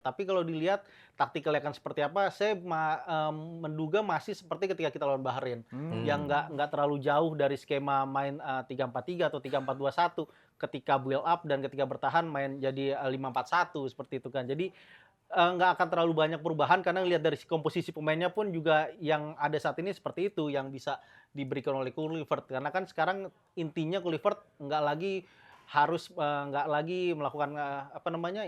Tapi kalau dilihat taktikalnya akan seperti apa, saya menduga masih seperti ketika kita lawan Bahrain, yang nggak terlalu jauh dari skema main 3-4-3 atau 3-4-2-1 ketika build up dan ketika bertahan main jadi 5-4-1 seperti itu kan. Jadi nggak akan terlalu banyak perubahan karena lihat dari komposisi pemainnya pun juga yang ada saat ini seperti itu yang bisa diberikan oleh Kluivert. Karena kan sekarang intinya Kluivert nggak lagi melakukan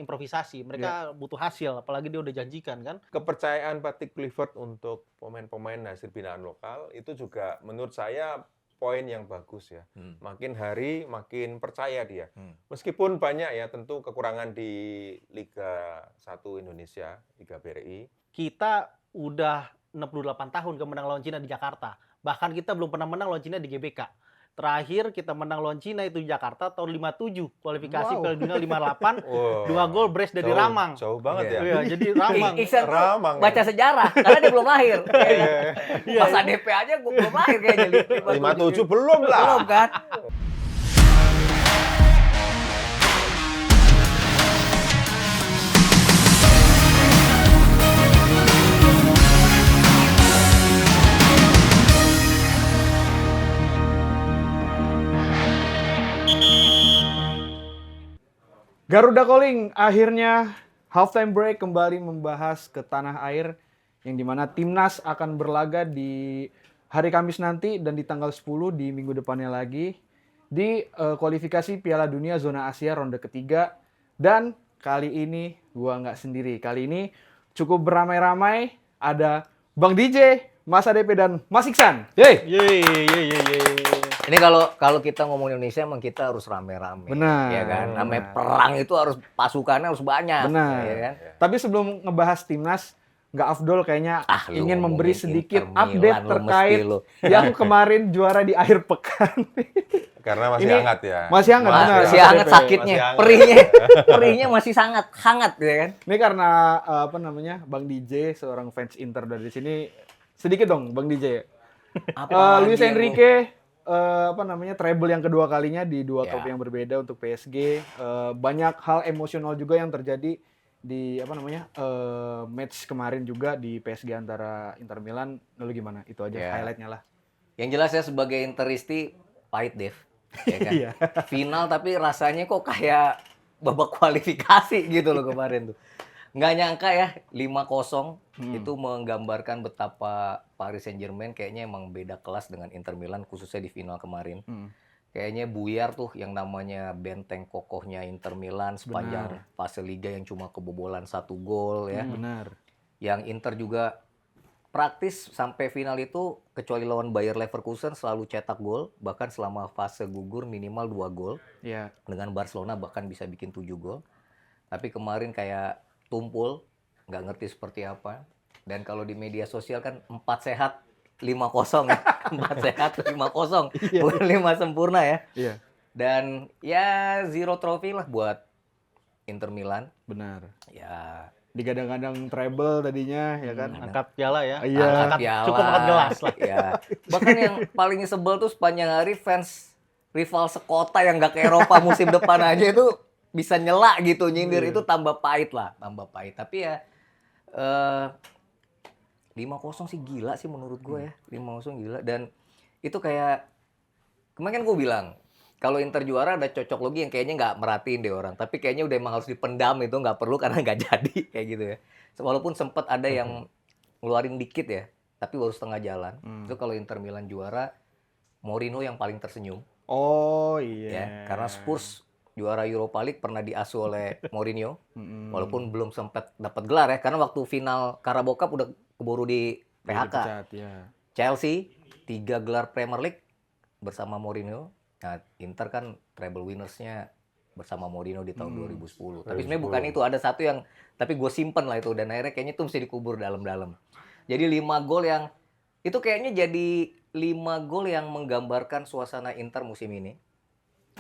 improvisasi. Ya. Mereka butuh hasil, apalagi dia udah janjikan kan. Kepercayaan Patrick Kluivert untuk pemain-pemain hasil binaan lokal itu juga menurut saya poin yang bagus ya. Makin hari makin percaya dia. Meskipun banyak ya tentu kekurangan di Liga 1 Indonesia, Liga BRI. Kita udah 68 tahun kemenang lawan Cina di Jakarta. Bahkan kita belum pernah menang lawan Cina di GBK. Terakhir kita menang lawan Cina itu di Jakarta tahun 57, kualifikasi Piala Dunia 58, 2 gol brace dari Ramang. Jauh banget ya. Iya, jadi Ramang. Iksan tuh Ramang. baca sejarah karena dia belum lahir. Pas ADP aja gue belum lahir kayaknya. 57 belum lah. Belum kan? Garuda Calling akhirnya halftime break kembali membahas ke tanah air yang dimana timnas akan berlaga di hari Kamis nanti dan di tanggal 10 di minggu depannya lagi di kualifikasi Piala Dunia Zona Asia ronde ketiga. Dan kali ini gua nggak sendiri, kali ini cukup beramai-ramai, ada Bang DJ, Mas ADP dan Mas Iksan. Yeay. Yeay. Ini kalau kita ngomong Indonesia emang kita harus rame-rame. Benar. Ya kan? Namanya perang itu harus pasukannya harus banyak. Benar. Ya kan? Tapi sebelum ngebahas timnas, nggak afdol kayaknya Lu ingin memberi ngomongin sedikit Inter Milan, update lu terkait mesti lu. yang kemarin juara di akhir pekan. Karena masih Ini hangat ya. Masih hangat, benar. Masih Mas hangat ADP. sakitnya, Masih hangat. perihnya masih sangat hangat ya kan? Ini karena Bang DJ seorang fans Inter dari sini. Sedikit dong Bang DJ. Luis Apalagi Enrique treble yang kedua kalinya di dua Ya. klub yang berbeda untuk PSG. Banyak hal emosional juga yang terjadi di match kemarin juga di PSG antara Inter Milan. Lalu gimana? Itu aja Ya. highlightnya lah. Yang jelas ya sebagai Interisti pahit Dev. Ya kan? Iya. Final tapi rasanya kok kayak babak kualifikasi gitu loh kemarin tuh. Nggak nyangka ya 5-0 itu menggambarkan betapa Paris Saint-Germain kayaknya emang beda kelas dengan Inter Milan khususnya di final kemarin. Kayaknya buyar tuh yang namanya benteng kokohnya Inter Milan sepanjang fase liga yang cuma kebobolan 1 gol ya. Benar. Yang Inter juga praktis sampai final itu kecuali lawan Bayer Leverkusen selalu cetak gol, bahkan selama fase gugur minimal 2 gol. Iya. Dengan Barcelona bahkan bisa bikin 7 gol. Tapi kemarin kayak tumpul, nggak ngerti seperti apa. Dan kalau di media sosial kan 4 sehat 5-0 ya. 4 sehat 5-0, bukan 5 sempurna ya. Iya. Dan ya 0 trofi lah buat Inter Milan. Benar. Ya Digadang-gadang treble tadinya ya kan. Angkat piala ya. Iya. angkat piala. Cukup angkat gelas lah. Ya. Bahkan yang paling sebel tuh sepanjang hari fans rival sekota yang nggak ke Eropa musim depan aja itu bisa nyela gitu nyindir itu tambah pahit lah, tambah pahit. Tapi ya 5-0 sih gila sih menurut gue ya. 5-0 gila dan itu kayak kemarin kan gue bilang kalau Inter juara ada cocok logi yang kayaknya nggak merhatiin deh orang. Tapi kayaknya udah emang harus dipendam itu nggak perlu karena nggak jadi kayak gitu ya. Walaupun sempat ada yang ngeluarin dikit ya, tapi baru setengah jalan. Itu kalau Inter Milan juara, Mourinho yang paling tersenyum. Oh Ya, iya. karena Spurs juara Europa League pernah diasuh oleh Mourinho, walaupun belum sempat dapat gelar ya, karena waktu final Carabao Cup udah keburu di PHK. Dipecat, ya. Chelsea 3 gelar Premier League bersama Mourinho. Nah, Inter kan treble winners-nya bersama Mourinho di tahun 2010. Tapi sebenarnya bukan itu, ada satu yang tapi gue simpen lah itu dan akhirnya kayaknya itu mesti dikubur dalam-dalam. Jadi 5 gol yang itu kayaknya jadi 5 gol yang menggambarkan suasana Inter musim ini.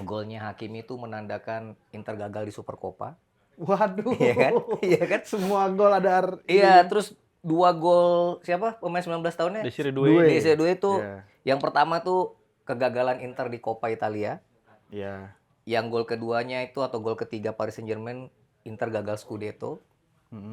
Golnya Hakimi itu menandakan Inter gagal di Supercopa. Waduh. Iya kan? Iya kan? Semua gol ada Iya, terus 2 gol siapa? Pemain 19 tahunnya? Desiree Doué. Doué. Desiree Doué itu Iya. yang pertama tuh kegagalan Inter di Coppa Italia. Iya. Yang gol keduanya itu atau gol ketiga Paris Saint-Germain Inter gagal Scudetto.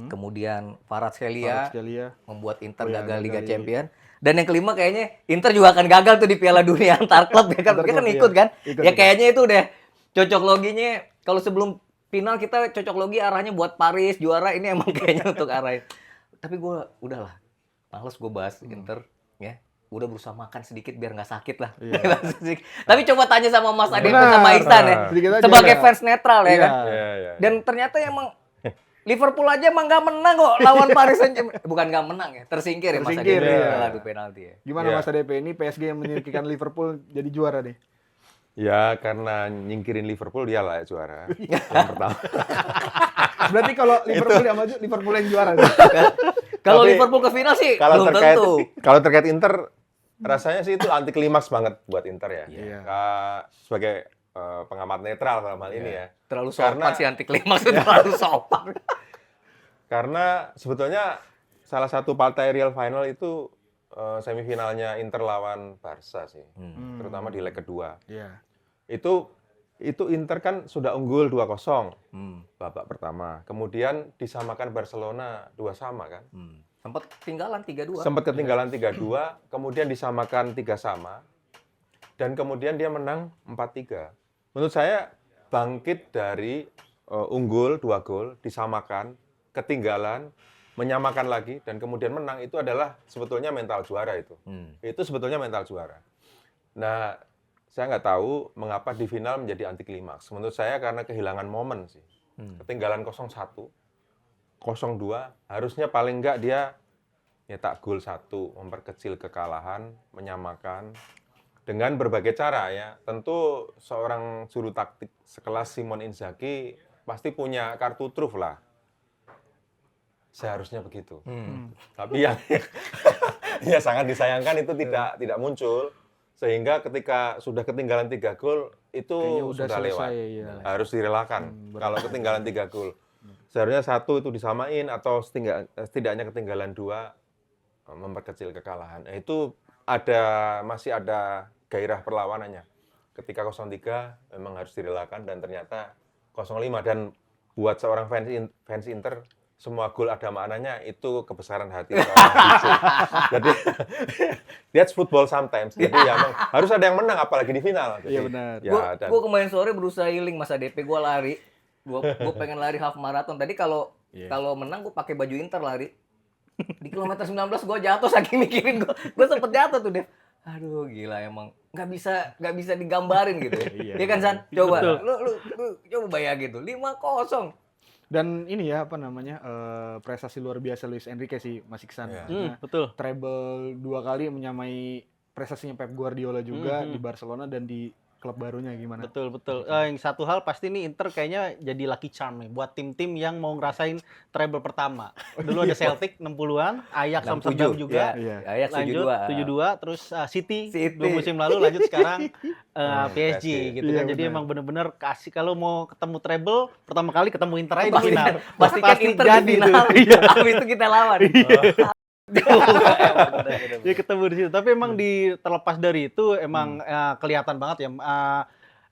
kemudian Kvaratskhelia Kvaratskhelia. membuat Inter Oh iya, gagal Liga gagal Champion. Dan yang kelima kayaknya Inter juga akan gagal tuh di Piala Dunia antar klub ya kan. Antar Dia kan klub, ikut iya. kan. Ikut, Ya ikut. kayaknya itu deh cocok loginya kalau sebelum final kita cocok logi arahnya buat Paris juara, ini emang kayaknya untuk arahin. Tapi gue udahlah, males gue bahas Inter ya. Udah berusaha makan sedikit biar nggak sakit lah. Tapi coba tanya sama Mas Ade Benar. sama Iksan ya. Sedikit aja, Sebagai ya. fans netral ya Iya. kan. Iya. Dan ternyata emang Liverpool aja emang nggak menang kok lawan Paris Saint-Germain. Bukan nggak menang ya, tersingkir ya Mas Ade. Tersingkir, iya. Setelah adu penalti ya. Gimana Iya. Mas ADP ini PSG yang menyingkirkan Liverpool jadi juara nih? Ya, karena nyingkirin Liverpool dia lah juara. Yang pertama. Berarti kalau Liverpool yang maju, Liverpool yang juara nih. Kalau Tapi Liverpool ke final sih Kalau belum terkait tentu. kalau terkait Inter, rasanya sih itu anti klimaks banget buat Inter ya. Iya. Sebagai pengamat netral dalam hal ini ya. Terlalu sopan Karena- sih anti klimaks itu terlalu sopan. Karena sebetulnya salah satu partai real final itu semifinalnya Inter lawan Barca sih. Terutama di leg kedua. Iya. Itu Inter kan sudah unggul 2-0 Hmm. babak pertama. Kemudian disamakan Barcelona 2-2 kan. Sempat ketinggalan 3-2. Sempat ketinggalan 3-2, kemudian disamakan 3-3 dan kemudian dia menang 4-3. Menurut saya bangkit dari unggul 2 gol, disamakan, ketinggalan, menyamakan lagi dan kemudian menang, itu adalah sebetulnya mental juara itu. Itu sebetulnya mental juara. Nah, saya nggak tahu mengapa di final menjadi anti klimaks. Menurut saya karena kehilangan momen sih. Ketinggalan 0-1, 0-2, harusnya paling nggak dia nyetak gol 1, memperkecil kekalahan, menyamakan dengan berbagai cara ya. Tentu seorang juru taktik sekelas Simon Inzaghi pasti punya kartu truf lah. Seharusnya begitu. Tapi yang ya sangat disayangkan itu tidak muncul. Sehingga ketika sudah ketinggalan 3 gol, itu Kayaknya udah sudah lewat. selesai, ya. Harus direlakan. Kalau ketinggalan 3 gol. Seharusnya 1 itu disamain atau setidaknya ketinggalan 2 memperkecil kekalahan. Nah, itu masih ada gairah perlawanannya. Ketika 0-3 memang harus direlakan dan ternyata 0-5. Dan buat seorang fans Inter, semua gol ada maknanya, itu kebesaran hati seorang FC. Jadi that's football sometimes. Jadi ya memang harus ada yang menang apalagi di final. Jadi, Iya, benar. Ya, dan Gue kemarin sore berusaha healing Mas ADP, gue lari. Gue pengen lari half marathon. Tadi kalau menang gue pakai baju Inter lari. Di kilometer 19 gue jatuh saking mikirin gue sempet jatuh tuh, Dev. Aduh gila emang nggak bisa digambarin gitu ya. Iya, Iya kan San? Coba Betul. lu coba bayangin tuh 5-0. Dan ini ya apa namanya prestasi luar biasa Luis Enrique sih Mas Iksan. Iya. Karena Betul. treble 2 kali menyamai prestasinya Pep Guardiola juga di Barcelona dan di klub barunya gimana? Betul. Yang satu hal pasti nih Inter kayaknya jadi lucky charm nih buat tim-tim yang mau ngerasain treble pertama. Dulu ada Celtic 60-an, Ajax Amsterdam juga. Iya. Ajax Lanjut 72. 72, terus City City. 2 musim lalu, lanjut sekarang PSG PSG. gitu Iya, kan. Jadi benar. emang bener-bener kasih kalau mau ketemu treble pertama kali ketemu Inter aja di final. Pastikan Pasti Inter jadi di final. tuh. Iya. Habis itu kita lawan. Dia ketemu di situ. Tapi emang terlepas dari itu emang kelihatan banget ya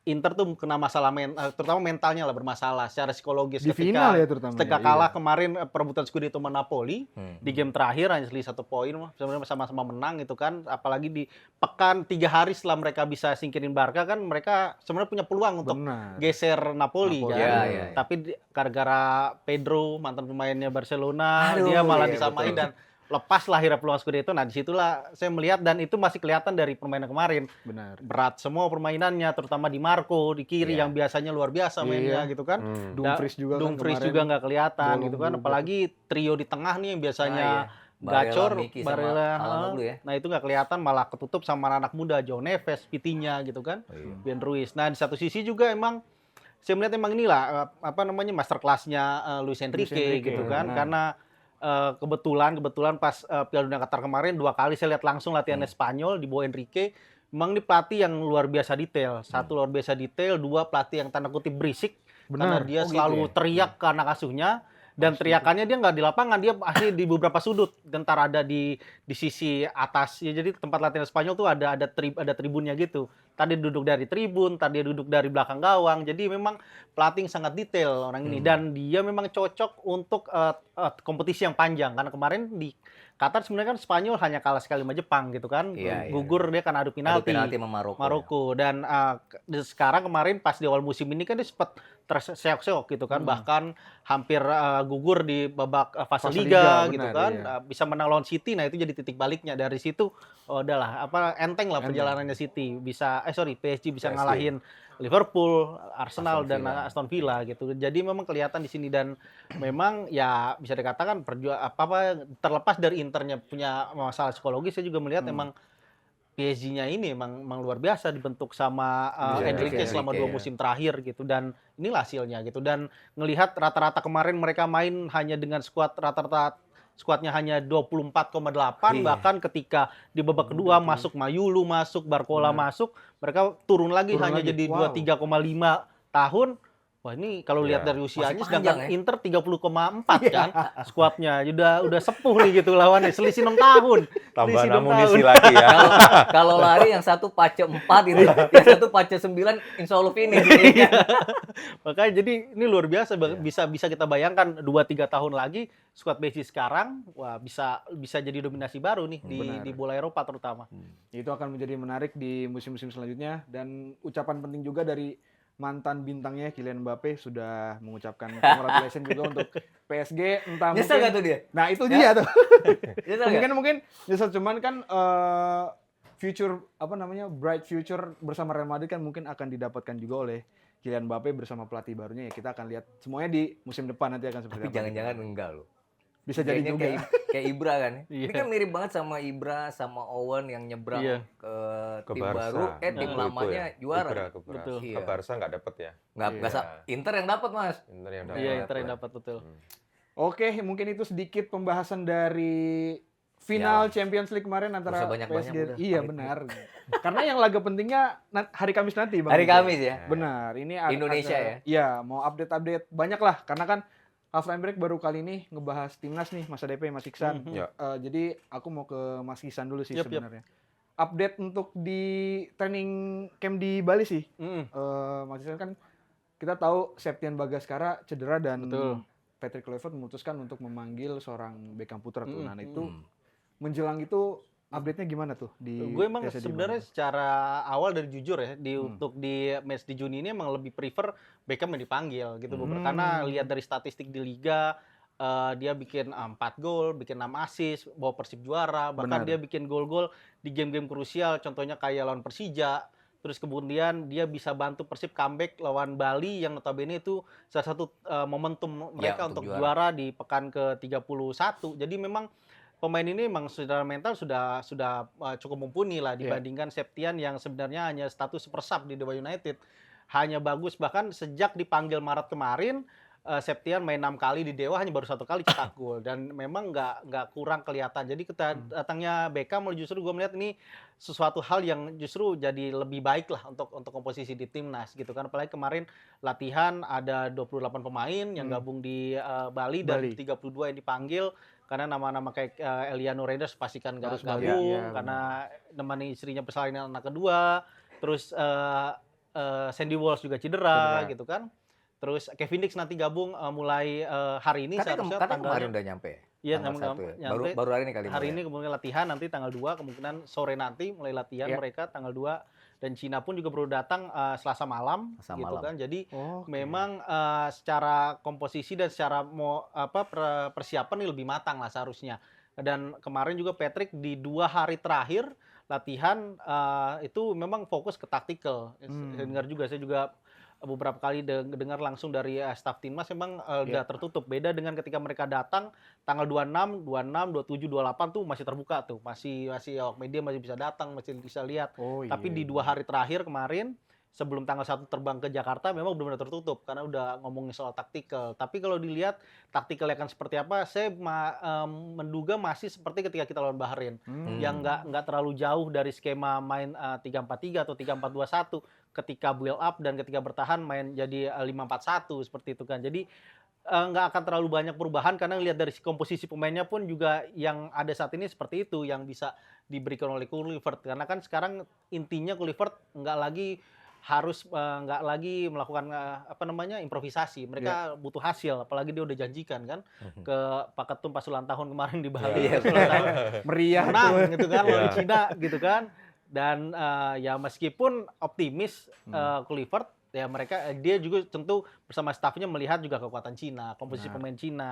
Inter tuh kena masalah terutama mentalnya lah bermasalah secara psikologis Di final ya terutama. ketika ya, kalah iya. kemarin perebutan Scudetto sama Napoli di game terakhir hanya selisih 1 poin sebenarnya sama-sama menang itu kan, apalagi di pekan 3 hari setelah mereka bisa singkirin Barca kan mereka sebenarnya punya peluang untuk Benar. geser Napoli Napoli. kan. Iya. Tapi gara-gara Pedro mantan pemainnya Barcelona Aduh, dia malah iya, disamain betul. dan lepas lah akhirnya peluang Scudetto. Nah disitulah saya melihat dan itu masih kelihatan dari permainan kemarin Benar. berat semua permainannya terutama di Marco di kiri Iya. yang biasanya luar biasa mainnya Iya. gitu kan. Dumfries juga kan Dumfries kemarin juga nggak kelihatan bolong gitu kan, juga. apalagi trio di tengah nih yang biasanya Barella, gacor, Miki, sama Barella, Alanoglu ya. nah itu nggak kelihatan, malah ketutup sama anak muda João Neves, Vitinha gitu kan, Ben Ruiz. Nah di satu sisi juga emang saya melihat emang inilah apa namanya master kelasnya Luis Enrique gitu kan, benar. karena kebetulan pas Piala Dunia Qatar kemarin 2 kali saya lihat langsung latihan Spanyol di bawah Enrique. Memang ini pelatih yang luar biasa detail. 1 luar biasa detail, 2 pelatih yang tanda kutip berisik karena Benar. dia Oh, gitu selalu ya? teriak ke anak asuhnya. Dan teriakannya dia nggak di lapangan, dia pasti di beberapa sudut. Entar ada di sisi atas. Ya, jadi tempat latihan Spanyol tuh ada tribunnya gitu. Tadi duduk dari tribun, tadi duduk dari belakang gawang. Jadi memang pelatih sangat detail orang ini, dan dia memang cocok untuk kompetisi yang panjang. Karena kemarin di Qatar sebenarnya kan Spanyol hanya kalah sekali sama Jepang gitu kan. Iya, Gugur dia kan adu Adu penalti. penalti sama Maroko. Maroko. Dan sekarang kemarin pas di awal musim ini kan dia sempat terseok-seok gitu kan, bahkan hampir gugur di babak fase Fase Liga Liga, gitu benar, kan. iya. Bisa menang lawan City, nah itu jadi titik baliknya. Dari situ udahlah enteng lah perjalanannya City. PSG bisa PSG. ngalahin Liverpool, Arsenal Aston dan Villa. Aston Villa gitu. Jadi memang kelihatan di sini, dan memang ya bisa dikatakan terlepas dari Internya punya masalah psikologis, saya juga melihat emang PSG-nya ini emang luar biasa dibentuk sama Iya, Enrique Enrique, selama 2 ya. musim terakhir gitu, dan inilah hasilnya gitu. Dan ngelihat rata-rata kemarin mereka main hanya dengan skuadnya hanya 24,8, bahkan ketika di babak kedua masuk Mayulu, masuk Barcola, masuk, mereka turun lagi hanya jadi Wow. 23,5 tahun. Wah, ini kalau lihat Iya. dari usianya, Masih sedangkan panjang, ya? Inter 30,4 kan skuadnya. Udah sepuh nih gitu lawannya, selisih 6 tahun. Tambah Selisih 6 amunisi tahun. lagi ya. Kalau lari yang satu pace 4 itu, yang satu pace 9, insya Allah finish. Iya. Makanya jadi ini luar biasa, bisa kita bayangkan 2-3 tahun lagi skuad PSG sekarang wah bisa jadi dominasi baru nih di bola Eropa terutama. Itu akan menjadi menarik di musim-musim selanjutnya, dan ucapan penting juga dari mantan bintangnya Kylian Mbappe sudah mengucapkan congratulations juga untuk PSG, entah Nyesel mungkin. nggak tuh dia? Nah, itu dia tuh. Nyesel nggak? mungkin nyesel, cuman kan bright future bersama Real Madrid kan mungkin akan didapatkan juga oleh Kylian Mbappe bersama pelatih barunya. Ya kita akan lihat semuanya di musim depan nanti akan seperti Tapi apa. jangan-jangan enggak loh. Bisa jadi Kayaknya juga. kayak Ibra kan. Ini Iya. kan mirip banget sama Ibra sama Owen yang nyebrang Iya. Ke tim Barca. baru, tim Waktu itu lamanya ya. juara. Ibra ke Barca. Betul. Ke Iya. Barca nggak dapet ya. Nggak Iya. Inter yang dapat, Mas. Inter yang dapat. Iya, Inter yang dapat betul. Oke, mungkin itu sedikit pembahasan dari final Champions League kemarin antara Nggak usah banyak-banyak, PSG. udah. Iya, benar. Karena yang laga pentingnya hari Kamis nanti, Bang. Hari Rizal. Kamis ya. Benar. Ini Indonesia ya? Iya, mau update-update banyak lah. Karena kan halftime break baru kali ini ngebahas timnas nih, Mas ADP, Mas Iksan. Ya. Jadi aku mau ke Mas Iksan dulu sih Yap. sebenarnya. Update untuk di training camp di Bali sih. Mas Iksan kan kita tahu Septian Bagaskara cedera, dan Betul. Patrick Kluivert memutuskan untuk memanggil seorang Beckham Putra tuh. Nah, itu menjelang itu update-nya gimana tuh di Gue emang TC di sebenarnya Bali? secara awal dari jujur ya, untuk di match di Juni ini emang lebih prefer Beckham yang dipanggil gitu, karena lihat dari statistik di liga, dia bikin 4 gol, bikin 6 assist, bawa Persib juara, bahkan Benar. dia bikin gol-gol di game-game krusial, contohnya kayak lawan Persija. Terus kemudian dia bisa bantu Persib comeback lawan Bali yang notabene itu salah satu momentum mereka untuk untuk juara. juara di pekan ke-31. Jadi memang pemain ini memang secara mental sudah cukup mumpuni lah dibandingkan Septian yang sebenarnya hanya status super sub di Dewa United. Hanya bagus, bahkan sejak dipanggil Maret kemarin Septian main 6 kali di Dewa, hanya baru 1 kali cetak gol, dan memang nggak kurang kelihatan. Jadi datangnya Beckham justru gue melihat ini sesuatu hal yang justru jadi lebih baik lah untuk komposisi di timnas gitu kan. Apalagi kemarin latihan ada 28 pemain yang gabung di Bali, dan 32 yang dipanggil karena nama-nama kayak Eliano Reinders pastikan nggak Harus balik, gabung iya, karena nemani istrinya persalinan anak kedua. Terus Sandy Walsh juga cedera gitu kan. Terus Kevin Dix nanti gabung mulai hari ini seharusnya Katanya tanggalnya. kemarin udah nyampe. Iya, Tanggal 1 ya. nyampe. Baru hari ini kali Hari mulai. ini kemudian latihan, nanti tanggal 2 kemungkinan sore nanti mulai latihan mereka tanggal 2, dan Cina pun juga baru datang Selasa malam Selasa gitu malam. kan. Jadi memang secara komposisi dan secara persiapan ini lebih matang lah seharusnya. Dan kemarin juga Patrick di 2 hari terakhir latihan itu memang fokus ke taktikal. Dengar juga, saya juga beberapa kali dengar langsung dari staf timnas, memang udah tertutup. Beda dengan ketika mereka datang tanggal 26, 27, 28 tuh masih terbuka tuh. Masih awak media masih bisa datang, masih bisa lihat. Tapi di 2 hari terakhir kemarin sebelum tanggal 1 terbang ke Jakarta memang benar-benar tertutup karena udah ngomongin soal taktikal. Tapi kalau dilihat taktikalnya akan seperti apa, saya menduga masih seperti ketika kita lawan Bahrain, yang nggak terlalu jauh dari skema main 3-4-3 atau 3-4-2-1, ketika build up dan ketika bertahan main jadi 5-4-1 seperti itu kan. Jadi nggak akan terlalu banyak perubahan karena lihat dari komposisi pemainnya pun juga yang ada saat ini seperti itu yang bisa diberikan oleh Kluivert. Karena kan sekarang intinya Kluivert nggak lagi melakukan improvisasi. Mereka butuh hasil, apalagi dia udah janjikan kan ke Pak Ketum pas ulang tahun kemarin di Bali. Iya. Pas ulang tahun Meriah menang tuh. gitu kan lawan Iya. Cina gitu kan. Dan ya meskipun optimis Kluivert ya dia juga tentu bersama stafnya melihat juga kekuatan Cina, komposisi Benar. pemain Cina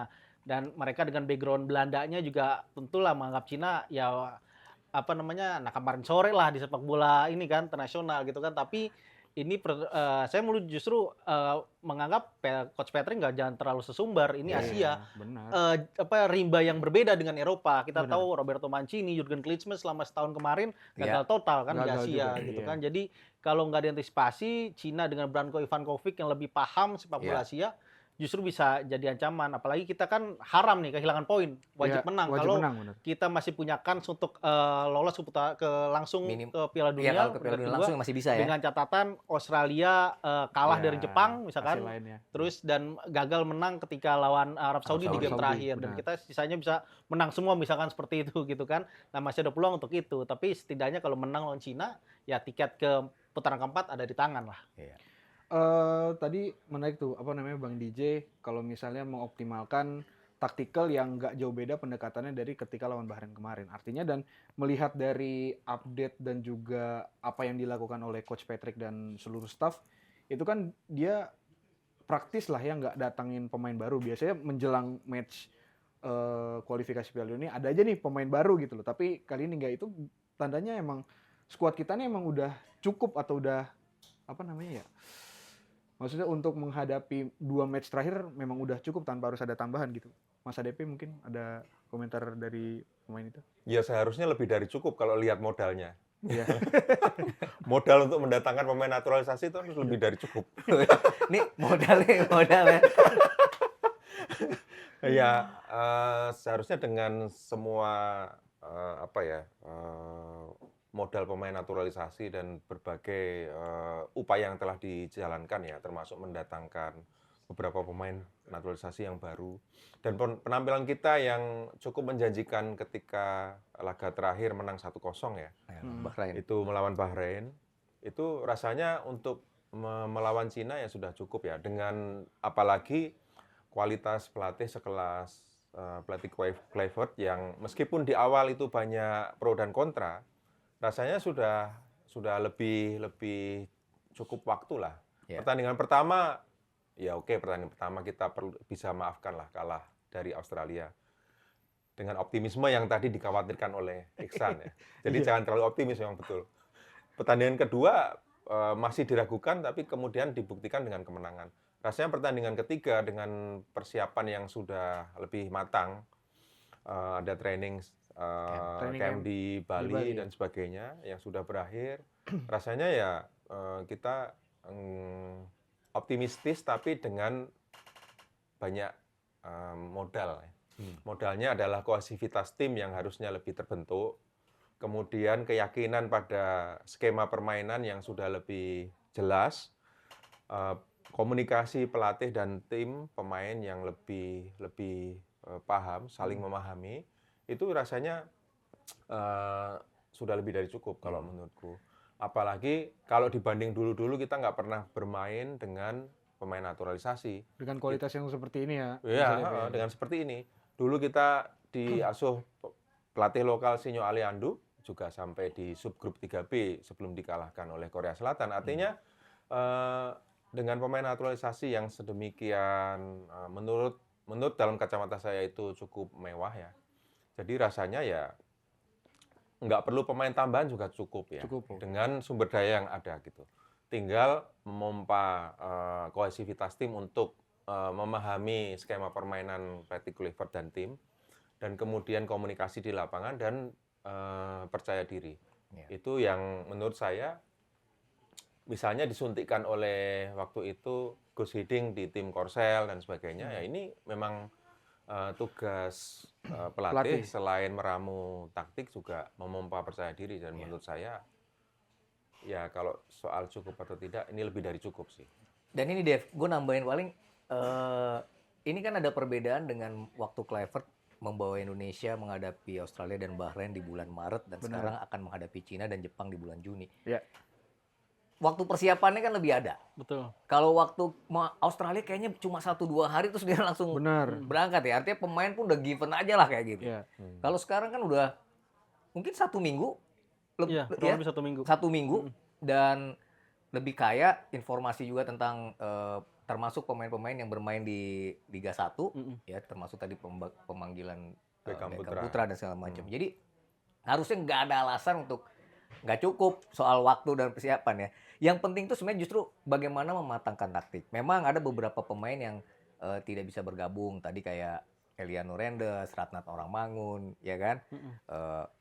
dan mereka dengan background Belandanya juga tentulah menganggap Cina ya anak kemarin sore lah di sepak bola ini kan internasional gitu kan. Tapi ini saya justru menganggap Coach Patrick jangan terlalu sesumbar. Ini Iya. Asia Benar. rimba yang berbeda dengan Eropa. Kita Benar. tahu Roberto Mancini, Jurgen Klinsmann selama setahun kemarin Iya. gagal total kan di Gagal Asia juga, gitu iya. kan. Jadi kalau nggak diantisipasi, Cina dengan Branko Ivankovic yang lebih paham sepak bola Asia justru bisa jadi ancaman. Apalagi kita kan haram nih kehilangan poin, wajib Iya, menang. wajib Kalau menang, benar. kita masih punya kans untuk lolos langsung ke Piala Iya, Dunia kalau ke Piala peringkat Dunia kedua, langsung masih bisa ya. dengan catatan Australia kalah Ya, dari Jepang misalkan. hasil lainnya. Terus dan gagal menang ketika lawan Arab Saudi di game Saudi, terakhir dan benar. kita sisanya bisa menang semua misalkan seperti itu gitu kan. Nah, masih ada peluang untuk itu. Tapi setidaknya kalau menang lawan Cina ya tiket ke putaran keempat ada di tangan lah. Tadi menarik tuh Bang DJ kalau misalnya mengoptimalkan taktikal yang nggak jauh beda pendekatannya dari ketika lawan Bahrain kemarin. Artinya dan melihat dari update dan juga apa yang dilakukan oleh Coach Patrick dan seluruh staff, itu kan dia praktis lah ya nggak datangin pemain baru. Biasanya menjelang match kualifikasi Piala Dunia ada aja nih pemain baru gitu loh. Tapi kali ini nggak, itu tandanya emang skuad kita nih emang udah cukup atau udah maksudnya untuk menghadapi 2 match terakhir memang udah cukup tanpa harus ada tambahan gitu. Mas ADP mungkin ada komentar dari pemain itu? Ya seharusnya lebih dari cukup kalau lihat modalnya. Iya. Modal untuk mendatangkan pemain naturalisasi itu harus lebih dari cukup. Nih modalnya. Ya, seharusnya dengan semua modal pemain naturalisasi dan berbagai upaya yang telah dijalankan ya, termasuk mendatangkan beberapa pemain naturalisasi yang baru dan penampilan kita yang cukup menjanjikan ketika laga terakhir menang 1-0 ya. Bahrain. Itu melawan Bahrain. Itu rasanya untuk melawan Cina ya sudah cukup ya, dengan apalagi kualitas pelatih sekelas pelatih Kluivert yang meskipun di awal itu banyak pro dan kontra, rasanya sudah lebih cukup waktu lah. Ya. Pertandingan pertama pertandingan pertama kita bisa maafkan lah kalah dari Australia dengan optimisme yang tadi dikhawatirkan oleh Iksan ya. Jadi jangan terlalu optimis, memang betul. Pertandingan kedua masih diragukan tapi kemudian dibuktikan dengan kemenangan. Rasanya pertandingan ketiga dengan persiapan yang sudah lebih matang, ada training camp di Bali dan sebagainya yang sudah berakhir. Rasanya ya kita optimistis tapi dengan banyak modal. Modalnya adalah kohesivitas tim yang harusnya lebih terbentuk, kemudian keyakinan pada skema permainan yang sudah lebih jelas, komunikasi pelatih dan tim pemain yang lebih paham, saling memahami, itu rasanya sudah lebih dari cukup kalau menurutku. Apalagi kalau dibanding dulu-dulu kita nggak pernah bermain dengan pemain naturalisasi. Dengan kualitas yang seperti ini ya. Iya, dengan seperti ini. Dulu kita diasuh pelatih lokal Sinyo Aliandu, juga sampai di subgrup 3B sebelum dikalahkan oleh Korea Selatan. Artinya dengan pemain naturalisasi yang sedemikian menurut dalam kacamata saya itu cukup mewah ya. Jadi rasanya ya nggak perlu pemain tambahan juga cukup ya. Cukup. Dengan sumber daya yang ada gitu. Tinggal memompa kohesivitas tim untuk memahami skema permainan Patrick Kluivert dan tim, dan kemudian komunikasi di lapangan dan percaya diri. Ya. Itu yang menurut saya misalnya disuntikkan oleh waktu itu Gus Hiding di tim Korsel dan sebagainya. Ya ini memang tugas pelatih selain meramu taktik juga memompa percaya diri, dan menurut saya ya kalau soal cukup atau tidak ini lebih dari cukup sih. Dan ini Dev, gue nambahin paling ini kan ada perbedaan dengan waktu Kluivert membawa Indonesia menghadapi Australia dan Bahrain di bulan Maret dan sekarang akan menghadapi Cina dan Jepang di bulan Juni. Ya. Waktu persiapannya kan lebih ada. Betul. Kalau waktu Australia kayaknya cuma 1-2 hari terus dia langsung Benar. berangkat ya. Artinya pemain pun udah given aja lah kayak gitu. Ya. Kalau sekarang kan udah mungkin 1 minggu. Iya, kurang lebih 1 minggu. 1 minggu dan lebih kaya informasi juga tentang termasuk pemain-pemain yang bermain di Liga 1 ya, termasuk tadi pemanggilan Beckham Putra dan segala macam. Jadi harusnya nggak ada alasan untuk nggak cukup soal waktu dan persiapan ya. Yang penting tuh sebenarnya justru bagaimana mematangkan taktik. Memang ada beberapa pemain yang tidak bisa bergabung. Tadi kayak Eliano Rendes, Ratnat Orangmangun, ya kan.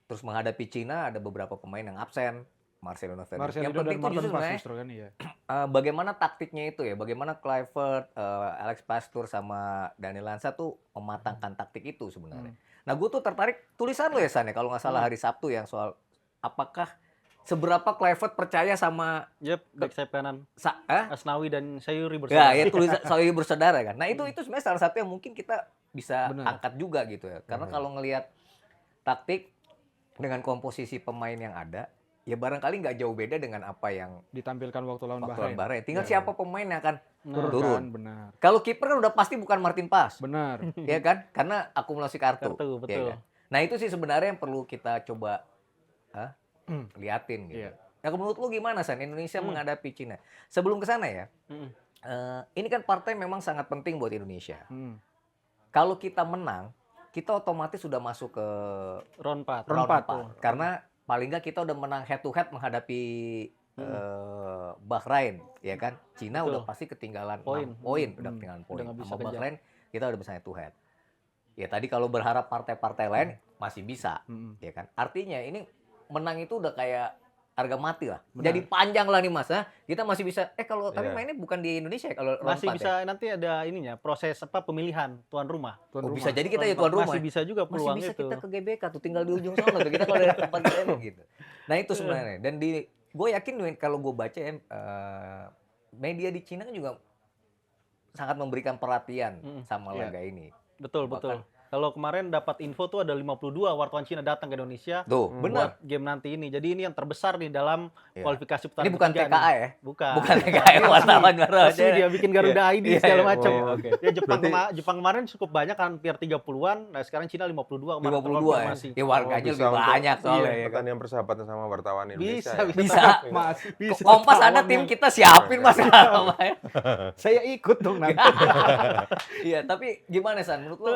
Terus menghadapi Cina ada beberapa pemain yang absen. Marcelino Ferdinand. Yang penting itu justru sebenarnya bagaimana taktiknya itu ya. Bagaimana Kluivert, Alex Pastoor sama Daniel Lanza tuh mematangkan taktik itu sebenarnya. Nah gue tuh tertarik tulisan lo ya San ya, kalau nggak salah hari Sabtu yang soal apakah seberapa Kluivert percaya sama back sayap kanan. Asnawi dan Sayuri Ya, bersaudara. tulisan Sayuri bersaudara kan. Nah, itu sebenarnya salah satu yang mungkin kita bisa angkat juga gitu ya. Karena kalau ngelihat taktik dengan komposisi pemain yang ada, ya barangkali nggak jauh beda dengan apa yang ditampilkan waktu lawan Bahrain. Bahrain. Tinggal siapa pemain yang akan turun. Benar. Kalau kiper kan udah pasti bukan Martin Paes. Benar. Ya kan? Karena akumulasi kartu. Betul. Ya kan? Nah, itu sih sebenarnya yang perlu kita coba liatin gitu. Iya. Nah, menurut lu gimana San Indonesia menghadapi Cina? Sebelum ke sana ya, ini kan partai memang sangat penting buat Indonesia. Kalau kita menang, kita otomatis sudah masuk ke Round 4. round 4. Karena paling nggak kita udah menang head to head menghadapi Bahrain, ya kan? Cina udah pasti ketinggalan Poin. 6 poin, udah ketinggalan poin. Udah nggak bisa Sama kejar. Bahrain kita udah bisa head to head. Ya tadi kalau berharap partai-partai lain masih bisa, ya kan? Artinya ini menang itu udah kayak harga mati lah. Jadi panjang lah nih Mas, kita masih bisa. Kalau tapi mainnya bukan di Indonesia ya kalau round Masih 4 bisa nanti ada ininya, proses pemilihan tuan rumah. bisa jadi kita ya tuan rumah. Masih bisa juga Masih peluang bisa itu. kita ke GBK tuh, tinggal di ujung sana tuh. Kita kalau dari tempat kita emang gitu. Nah itu sebenarnya. Dan gue yakin kalau gue baca ya, media di Cina kan juga sangat memberikan perhatian sama laga ini. Betul. Kalau kemarin dapat info tuh ada 52 wartawan Cina datang ke Indonesia Tuh, buat game nanti ini. Jadi ini yang terbesar nih dalam kualifikasi putaran ini bukan ketiga TKA nih. ya? Bukan. Bukan TKA, wartawan baru aja. Asli dia bikin Garuda ID segala macam. Oke. Ya Jepang kemarin cukup banyak, hampir 30-an. Nah, sekarang Cina 52 kemarin 52 ya. terkonfirmasi. Ya warganya Bisa lebih untuk banyak soalnya ya kan. pertandingan persahabatan sama wartawan Indonesia. Bisa. Bisa. Kompas ada tim kita siapin Mas. Saya ikut dong nanti. Iya, tapi gimana San? Menurut lo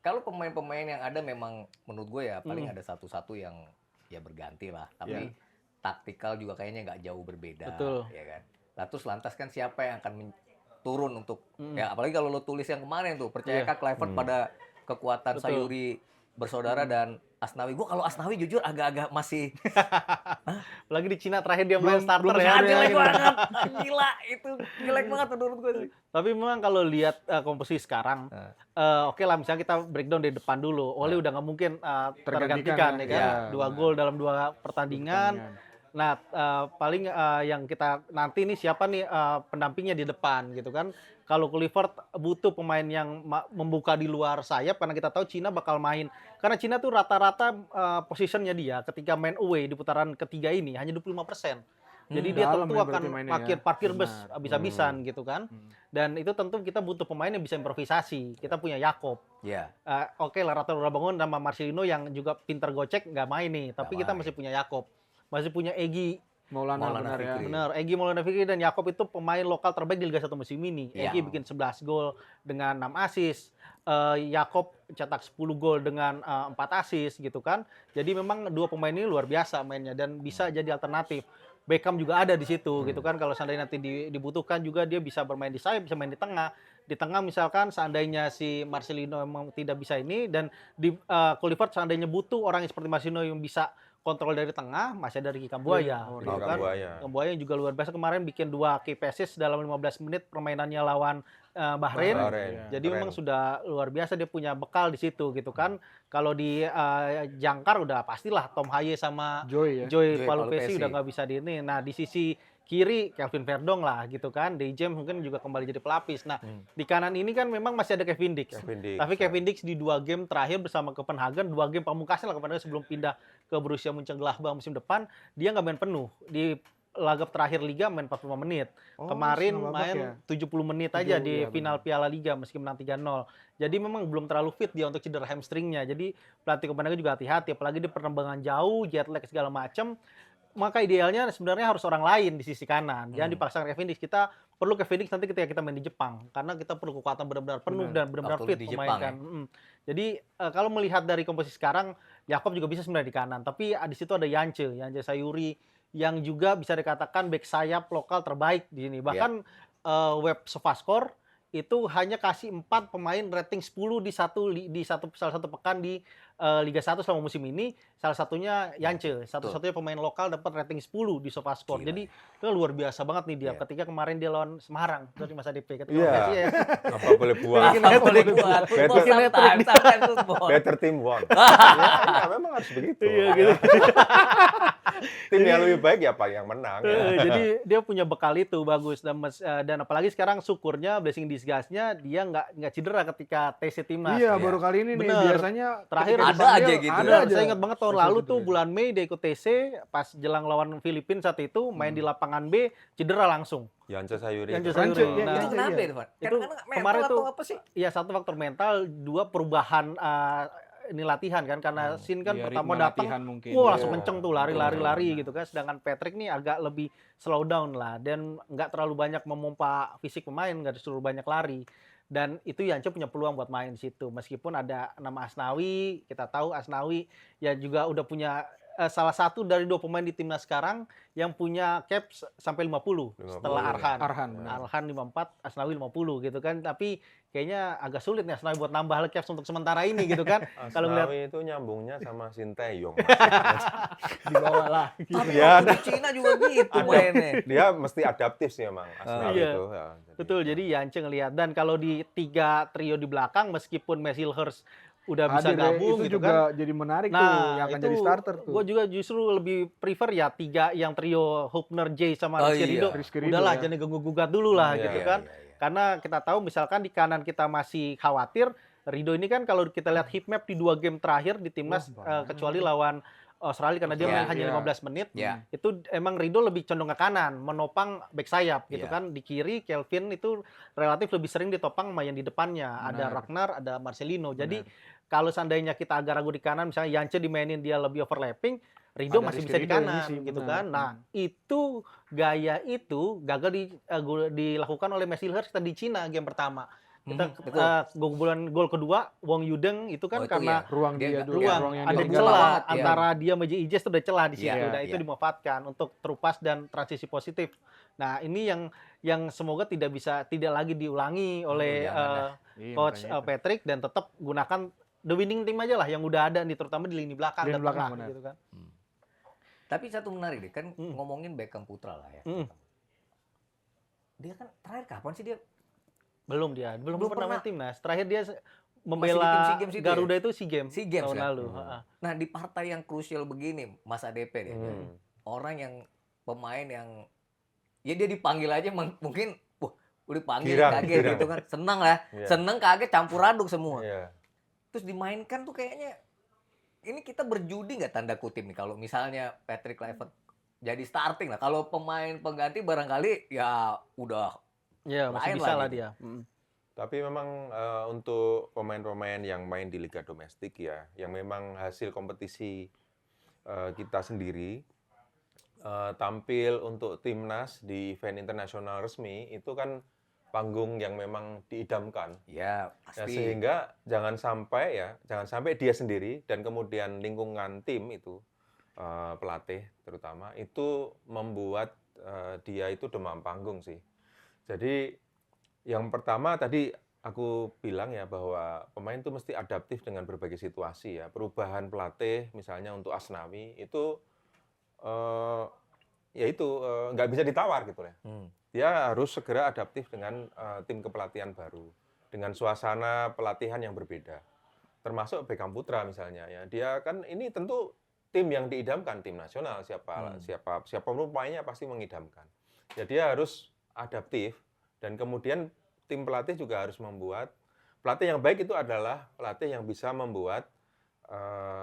kalau pemain-pemain yang ada memang menurut gue ya paling ada satu-satu yang ya berganti lah. Tapi taktikal juga kayaknya nggak jauh berbeda. Betul. Ya kan? Lah terus lantas kan siapa yang akan turun untuk ya apalagi kalau lo tulis yang kemarin tuh percayakah Kluivert pada kekuatan Betul. Sayuri bersaudara dan Asnawi. Gue kalau Asnawi jujur agak-agak masih Lagi di Cina terakhir dia main starter belum ya. jelek banget. Gila itu jelek banget menurut gue sih. Tapi memang kalau lihat komposisi sekarang, oke lah misalnya kita breakdown dari depan dulu. Oli udah nggak mungkin tergantikan ya kan. Ya, 2 gol dalam 2 pertandingan. Nah, paling yang kita nanti nih siapa nih pendampingnya di depan gitu kan. Kalau Kluivert butuh pemain yang membuka di luar sayap karena kita tahu Cina bakal main. Karena Cina tuh rata-rata positionnya dia ketika main away di putaran ketiga ini hanya 25%. Jadi dia dalam tentu ya akan berarti mainnya ya. parkir bus Benar. habis-habisan gitu kan. Dan itu tentu kita butuh pemain yang bisa improvisasi. Kita punya Yakob. Iya. Oke lah Rata Bangun sama Marcelino yang juga pinter gocek nggak main nih. Tapi kita masih punya Yakob. Masih punya Egy Maulana benar ya. Fikri. Benar, Egy Maulana Fikri dan Yakob itu pemain lokal terbaik di Liga 1 musim ini. Iya. Egy bikin 11 gol dengan 6 assist. Yakob cetak 10 gol dengan 4 assist gitu kan. Jadi memang dua pemain ini luar biasa mainnya dan bisa jadi alternatif. Beckham juga ada di situ gitu kan. Kalau seandainya nanti dibutuhkan juga dia bisa bermain di sayap, bisa main di tengah. Di tengah misalkan seandainya si Marcelino memang tidak bisa ini dan di Kluivert seandainya butuh orang yang seperti Marcelino yang bisa kontrol dari tengah, masih ada Ricky Kambuaya. Gitu kan. Kambuaya yang juga luar biasa kemarin bikin 2 key passes dalam 15 menit permainannya lawan Bahrain. Jadi memang sudah luar biasa dia punya bekal di situ gitu kan. Kalau di jangkar udah pastilah Tom Haye sama Joy ya. Joy Joy Palupesi Palupesi. udah nggak bisa di ini. Nah di sisi kiri Kelvin Verdong lah gitu kan. Dejem mungkin juga kembali jadi pelapis. Nah, di kanan ini kan memang masih ada Kevin Dix. Tapi Kevin Dix di 2 game terakhir bersama Copenhagen, 2 game pamungkasnya lah Copenhagen sebelum pindah ke Borussia Mönchengladbach musim depan, dia nggak main penuh. Di laga terakhir Liga main 45 menit. Kemarin main 70 menit aja di final Piala Liga meski menang 3-0. Jadi memang belum terlalu fit dia untuk cedera hamstringnya. Jadi pelatih Copenhagen juga hati-hati, apalagi di penerbangan jauh, jet lag segala macam. Maka idealnya sebenarnya harus orang lain di sisi kanan. Jangan dipaksakan Kevin Dix. Kita perlu Kevin Dix nanti ketika kita main di Jepang. Karena kita perlu kekuatan benar-benar penuh dan benar-benar fit memainkan. Jadi kalau melihat dari komposisi sekarang, Jakob juga bisa sebenarnya di kanan. Tapi di situ ada Yance Sayuri yang juga bisa dikatakan back sayap lokal terbaik di sini. Bahkan web SofaScore itu hanya kasih 4 pemain rating 10 di salah satu pekan di Liga 1 selama musim ini. Salah satunya Yance, satu-satunya pemain lokal dapat rating 10 di SofaScore. Jadi itu luar biasa banget nih dia. Ketika kemarin dia lawan Semarang dari masa DP ketika apa boleh buat. Better team won. Ya, memang harus begitu. Gitu. Tim yang lebih baik ya yang menang. Jadi dia punya bekal itu bagus dan apalagi sekarang syukurnya blessing disguise-nya dia nggak cedera ketika TC Timnas. Iya, baru kali ini nih. Biasanya terakhir ada aja gitu. Saya ingat banget tahun lalu tuh bulan Mei dia ikut TC pas jelang lawan Filipina saat itu main di lapangan B cedera langsung. Yance Sayuri. Itu kenapa itu, Pak? Itu kemarin tuh apa sih? Iya, satu faktor mental, 2 perubahan ini latihan kan karena Sin kan pertama datang langsung kenceng tuh lari gitu kan, sedangkan Patrick nih agak lebih slow down lah dan nggak terlalu banyak memompa fisik pemain, nggak disuruh banyak lari. Dan itu Yance punya peluang buat main di situ. Meskipun ada nama Asnawi, kita tahu Asnawi ya juga udah punya salah satu dari 2 pemain di timnas sekarang yang punya cap sampai 50 setelah Arhan 54, Asnawi 50 gitu kan. Tapi kayaknya agak sulit nih Asnawi buat nambah caps untuk sementara ini gitu kan. Kalau Asnawi itu nyambungnya sama Sinteyong. Di bawah lah. Tapi di Cina juga gitu mainnya. Dia mesti adaptif sih emang Asnawi itu. Ya, betul, jadi Yance ngelihat. Dan kalau di 3 trio di belakang meskipun Messilhurst udah bisa gabung itu gitu juga kan. jadi menarik tuh yang akan jadi starter tuh. Gue juga justru lebih prefer ya 3 yang trio Hubner, J sama Rizky Ridho. Udahlah jangan ganggu-gugat dulu lah gitu kan. Karena kita tahu misalkan di kanan kita masih khawatir Ridho ini kan kalau kita lihat heat map di 2 game terakhir di timnas kecuali lawan Australia karena dia main hanya 15 menit. Itu emang Ridho lebih condong ke kanan, menopang back sayap gitu kan. Di kiri Kelvin itu relatif lebih sering ditopang sama yang di depannya. Ada Ragnar, ada Marcelino. Jadi kalau seandainya kita agak ragu di kanan, misalnya Yance dimainin dia lebih overlapping, Ridho masih bisa di kanan gitu kan. Nah, itu gaya itu gagal dilakukan oleh Messilhurst di Cina game pertama. Kita gol kedua Wong Yudeng itu kan karena ruang ada celah antara dia sama Ijes itu ada celah di situ. Nah, itu dimanfaatkan untuk terupas dan transisi positif. Nah, ini yang semoga tidak lagi diulangi oleh coach Patrick dan tetap gunakan the winning team aja lah yang udah ada nih terutama di lini belakang dan tengah gitu kan. Tapi satu menarik deh kan ngomongin Beckham Putra lah ya. Dia kan terakhir kapan sih dia? Belum pernah main timnas. Terakhir dia membela Garuda itu SEA Games tahun lalu. Nah, di partai yang krusial begini, Mas ADP deh. Orang yang pemain yang ya dia dipanggil aja mungkin udah dipanggil kaget gitu kan. Senang lah. Senang kaget campur aduk semua. Terus dimainkan tuh kayaknya ini kita berjudi nggak tanda kutip nih kalau misalnya Patrick Kluivert jadi starting lah. Kalau pemain pengganti barangkali ya udah masih bisa lah dia. Tapi memang untuk pemain-pemain yang main di liga domestik ya, yang memang hasil kompetisi kita sendiri tampil untuk timnas di event internasional resmi itu kan panggung yang memang diidamkan. Ya, pasti. Sehingga jangan sampai dia sendiri dan kemudian lingkungan tim itu pelatih terutama itu membuat dia itu demam panggung sih. Jadi yang pertama tadi aku bilang ya bahwa pemain itu mesti adaptif dengan berbagai situasi ya. Perubahan pelatih misalnya untuk Asnawi itu nggak bisa ditawar gitu ya. Dia harus segera adaptif dengan tim kepelatihan baru, dengan suasana pelatihan yang berbeda. Termasuk Beckham Putra misalnya ya. Dia kan ini tentu tim yang diidamkan tim nasional siapa pemainnya pasti mengidamkan. Ya dia harus adaptif dan kemudian tim pelatih juga harus membuat pelatih yang baik itu adalah pelatih yang bisa membuat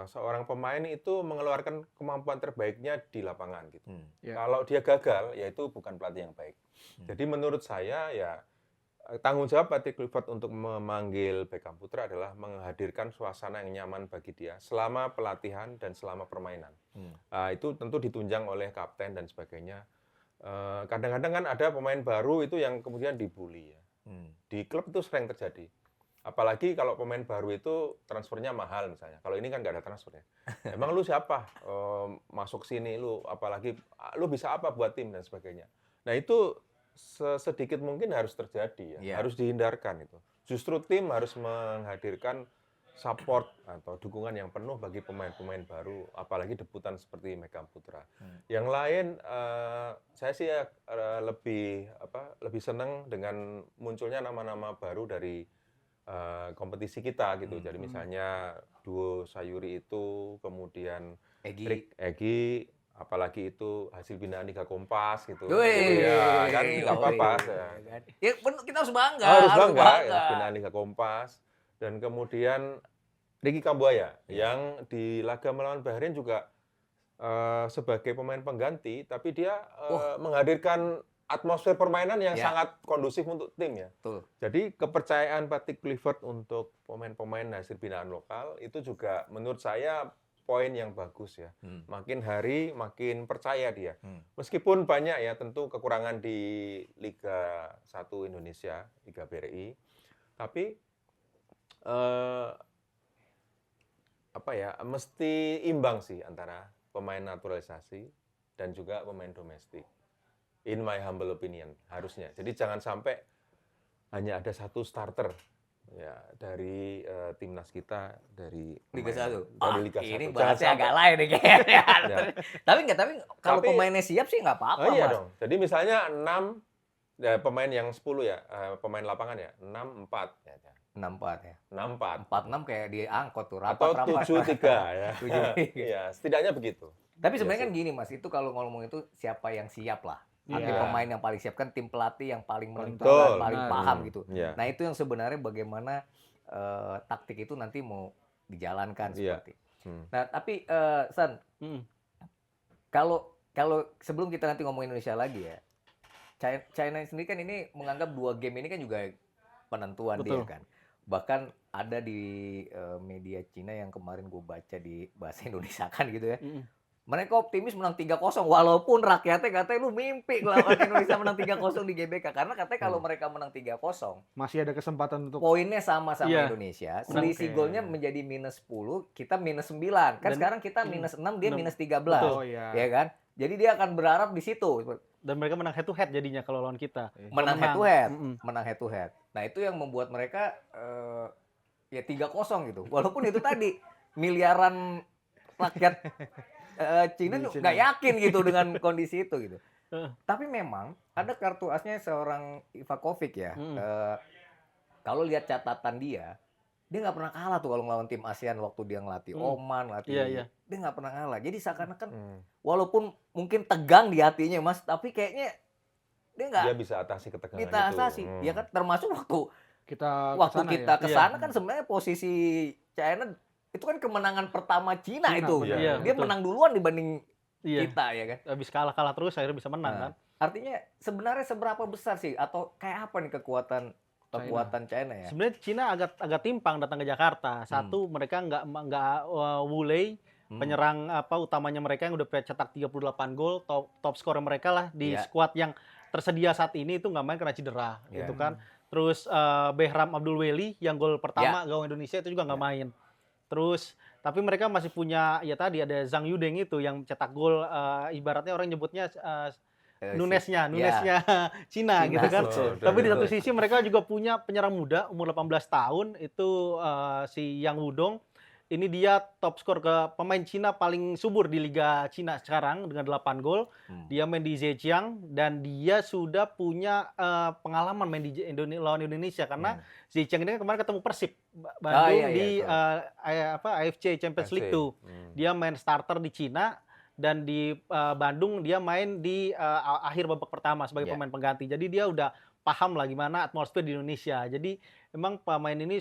seorang pemain itu mengeluarkan kemampuan terbaiknya di lapangan gitu. Ya. Kalau dia gagal, ya itu bukan pelatih yang baik. Jadi menurut saya ya tanggung jawab Patrick Kluivert untuk memanggil Beckham Putra adalah menghadirkan suasana yang nyaman bagi dia selama pelatihan dan selama permainan. Itu tentu ditunjang oleh kapten dan sebagainya. Kadang-kadang kan ada pemain baru itu yang kemudian dibully ya. Di klub itu sering terjadi. Apalagi kalau pemain baru itu transfernya mahal misalnya. Kalau ini kan nggak ada transfernya. Emang lu siapa masuk sini lu? Apalagi lu bisa apa buat tim dan sebagainya. Nah itu sedikit mungkin harus terjadi ya. Iya. Harus dihindarkan itu. Justru tim harus menghadirkan support atau dukungan yang penuh bagi pemain-pemain baru, apalagi debutan seperti Beckham Putra. Yang lain, saya sih lebih senang dengan munculnya nama-nama baru dari kompetisi kita gitu. Jadi misalnya duo Sayuri itu, kemudian Egy, apalagi itu hasil binaan Liga Kompas gitu. Wih, Ya kan nggak apa-apa. Ya, kita harus bangga. Harus bangga. Binaan Liga Kompas. Dan kemudian Ricky Kambuaya yang di laga melawan Bahrain juga sebagai pemain pengganti, tapi dia menghadirkan atmosfer permainan yang sangat kondusif untuk tim ya. Betul. Jadi kepercayaan Patrick Kluivert untuk pemain-pemain hasil binaan lokal itu juga menurut saya poin yang bagus ya. Makin hari makin percaya dia. Meskipun banyak ya tentu kekurangan di Liga 1 Indonesia, Liga BRI, tapi mesti imbang sih antara pemain naturalisasi dan juga pemain domestik. In my humble opinion, harusnya. Jadi jangan sampai hanya ada satu starter ya dari timnas kita dari Liga 1. Dari Liga 1. Ini Jangan bahasnya sampai. agak lain nih kayaknya. Ya. Tapi kalau Tapi- pemainnya siap sih nggak apa-apa, Oh iya Mas. dong. Jadi misalnya 6 ya, pemain yang 10 ya, pemain lapangan ya, 6-4 ya. 6-4 ya. 6-4 4-6 kayak di angkot tuh, atau rapat-rapat. 7-3 ya. 7-3. Iya, setidaknya begitu. Tapi Iya sebenarnya kan sih. gini Mas, itu kalau ngomong itu siapa yang siap lah. Arti Iya. pemain yang paling siap kan tim pelatih yang paling menentukan, Betul. paling Benar. paham gitu. Iya. Nah itu yang sebenarnya bagaimana taktik itu nanti mau dijalankan Iya. seperti. Nah tapi San, Mm. kalau sebelum kita nanti ngomongin Indonesia lagi ya, China sendiri kan ini menganggap 2 game ini kan juga penentuan dia Betul. kan. Bahkan ada di media Cina yang kemarin gue baca di bahasa Indonesia kan gitu ya. Mm. Mereka optimis menang 3-0 walaupun rakyatnya katanya lu mimpi lawan Indonesia menang 3-0 di GBK karena katanya kalau mereka menang 3-0 Masih ada kesempatan untuk poinnya sama-sama Iya. Indonesia, Oke. selisih golnya menjadi minus 10, kita minus 9. Kan Dan- sekarang kita minus 6, dia 6. minus 13. Oh iya. Ya kan? Jadi dia akan berharap di situ. Dan mereka menang head to head jadinya kalau lawan kita. Menang head to Menang. head. Mm-mm. Menang head to head. Nah, itu yang membuat mereka ya 3-0 gitu. Walaupun itu tadi miliaran rakyat Cina Di tuh Cina. nggak yakin gitu dengan kondisi itu gitu. Heeh. Tapi memang ada kartu asnya seorang Ivakovic ya. Kalau lihat catatan dia nggak pernah kalah tuh kalau ngelawan tim ASEAN waktu dia ngelatih Oman, ngelatih. Iya, iya. Dia nggak pernah kalah. Jadi seakan-akan walaupun mungkin tegang di hatinya Mas, tapi kayaknya dia nggak Dia bisa atasi ketegangan kita itu. atasi. Ya kan termasuk kita waktu kesana kita ya. kesana Iya. kan sebenarnya posisi China itu kan kemenangan pertama Cina Cina, itu. benar. Iya, Dia betul. menang duluan dibanding Iya. kita ya kan. Habis kalah terus akhirnya bisa menang Nah, kan. artinya sebenarnya seberapa besar sih atau kayak apa nih kekuatan China ya? Sebenarnya Cina agak timpang datang ke Jakarta. Satu, mereka nggak Wu Lei, penyerang utamanya mereka yang udah cetak 38 gol, top skor mereka lah di Iya. skuad yang tersedia saat ini itu nggak main karena cedera Iya. gitu kan. Terus Behram Abdul Weli yang gol pertama gawang Indonesia itu juga nggak main. Terus tapi mereka masih punya ya tadi ada Zhang Yudeng itu yang cetak gol ibaratnya orang nyebutnya Nunesnya Cina gitu kan. Betul, Tapi di betul. satu sisi mereka juga punya penyerang muda umur 18 tahun itu si Yang Wudong. Ini dia top skor ke pemain Cina paling subur di Liga Cina sekarang dengan 8 gol. Dia main di Zhejiang dan dia sudah punya pengalaman main di lawan Indonesia karena Zhejiang ini kan kemarin ketemu Persib Bandung iya, di betul. AFC Champions League tuh. Dia main starter di Cina dan di Bandung dia main di akhir babak pertama sebagai pemain pengganti. Jadi dia udah paham lah gimana atmosfer di Indonesia. Jadi memang pemain ini